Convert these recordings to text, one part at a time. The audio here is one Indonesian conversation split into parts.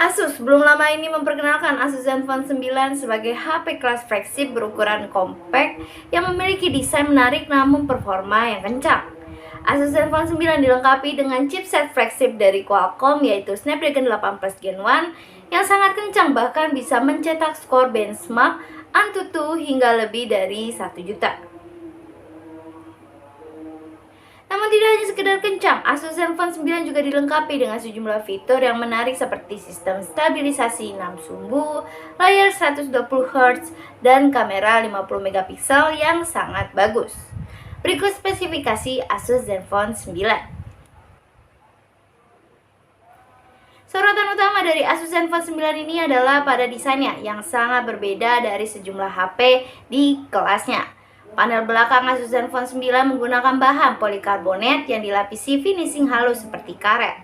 Asus belum lama ini memperkenalkan Asus Zenfone 9 sebagai HP kelas flagship berukuran compact yang memiliki desain menarik namun performa yang kencang. Asus Zenfone 9 dilengkapi dengan chipset flagship dari Qualcomm yaitu Snapdragon 8 Plus Gen 1 yang sangat kencang, bahkan bisa mencetak skor benchmark Antutu hingga lebih dari 1 juta. Namun tidak hanya sekedar kencang, Asus Zenfone 9 juga dilengkapi dengan sejumlah fitur yang menarik seperti sistem stabilisasi 6 sumbu, layar 120Hz, dan kamera 50 megapiksel yang sangat bagus. Berikut spesifikasi Asus Zenfone 9. Sorotan utama dari Asus Zenfone 9 ini adalah pada desainnya yang sangat berbeda dari sejumlah HP di kelasnya. Panel belakang Asus Zenfone 9 menggunakan bahan polikarbonat yang dilapisi finishing halus seperti karet.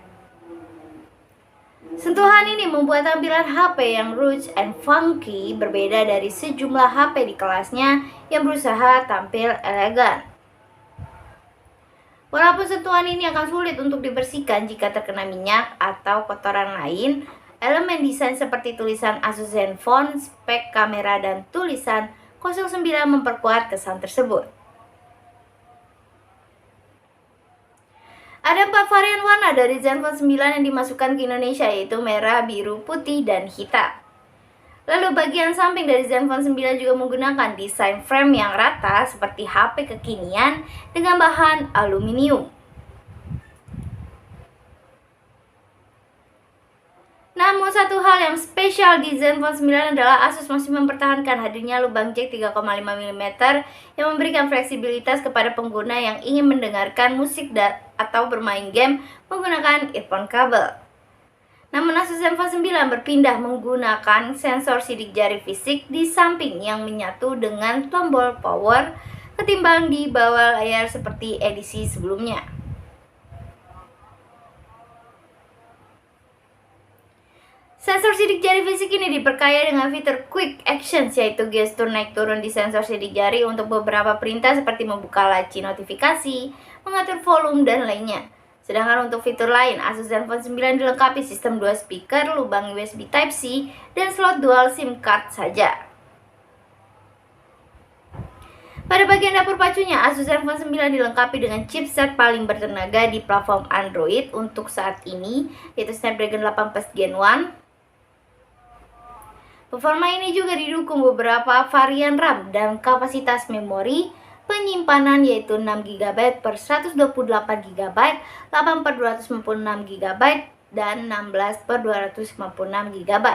Sentuhan ini membuat tampilan HP yang rich and funky berbeda dari sejumlah HP di kelasnya yang berusaha tampil elegan. Walaupun sentuhan ini akan sulit untuk dibersihkan jika terkena minyak atau kotoran lain, elemen desain seperti tulisan Asus Zenfone, spek kamera, dan tulisan 09 memperkuat kesan tersebut. Ada 4 varian warna dari Zenfone 9 yang dimasukkan ke Indonesia, yaitu merah, biru, putih, dan hitam. Lalu bagian samping dari Zenfone 9 juga menggunakan desain frame yang rata seperti HP kekinian dengan bahan aluminium. Namun satu hal yang spesial di Zenfone 9 adalah Asus masih mempertahankan hadirnya lubang jack 3,5 mm yang memberikan fleksibilitas kepada pengguna yang ingin mendengarkan musik atau bermain game menggunakan earphone kabel. Namun Asus Zenfone 9 berpindah menggunakan sensor sidik jari fisik di samping yang menyatu dengan tombol power ketimbang di bawah layar seperti edisi sebelumnya. Sensor sidik jari fisik ini diperkaya dengan fitur Quick Actions, yaitu gestur naik turun di sensor sidik jari untuk beberapa perintah seperti membuka laci notifikasi, mengatur volume, dan lainnya. Sedangkan untuk fitur lain, Asus Zenfone 9 dilengkapi sistem 2 speaker, lubang USB Type-C, dan slot dual SIM card saja. Pada bagian dapur pacunya, Asus Zenfone 9 dilengkapi dengan chipset paling bertenaga di platform Android untuk saat ini, yaitu Snapdragon 8 Plus Gen 1. Performa ini juga didukung beberapa varian RAM dan kapasitas memori penyimpanan yaitu 6GB per 128GB, 8 per 256GB, dan 16 per 256GB.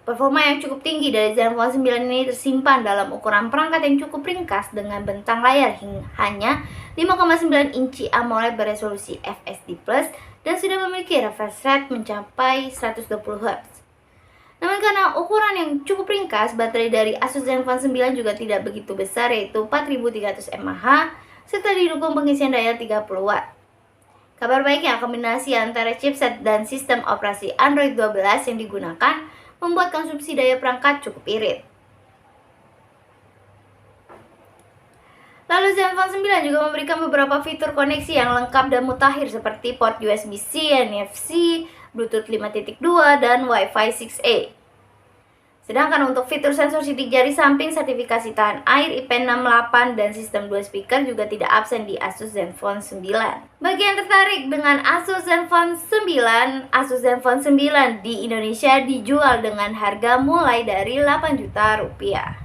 Performa yang cukup tinggi dari Zenfone 9 ini tersimpan dalam ukuran perangkat yang cukup ringkas dengan bentang layar hanya 5,9 inci AMOLED beresolusi FSD+, dan sudah memiliki refresh rate mencapai 120Hz. Namun karena ukuran yang cukup ringkas, baterai dari Asus Zenfone 9 juga tidak begitu besar, yaitu 4300 mAh, serta didukung pengisian daya 30W. Kabar baiknya, kombinasi antara chipset dan sistem operasi Android 12 yang digunakan membuat konsumsi daya perangkat cukup irit. Lalu Zenfone 9 juga memberikan beberapa fitur koneksi yang lengkap dan mutakhir seperti port USB-C, NFC, Bluetooth 5.2, dan Wi-Fi 6E. Sedangkan untuk fitur sensor sidik jari samping, sertifikasi tahan air IP68, dan sistem 2 speaker juga tidak absen di Asus Zenfone 9. Bagi yang tertarik dengan Asus Zenfone 9, Asus Zenfone 9 di Indonesia dijual dengan harga mulai dari 8 juta rupiah.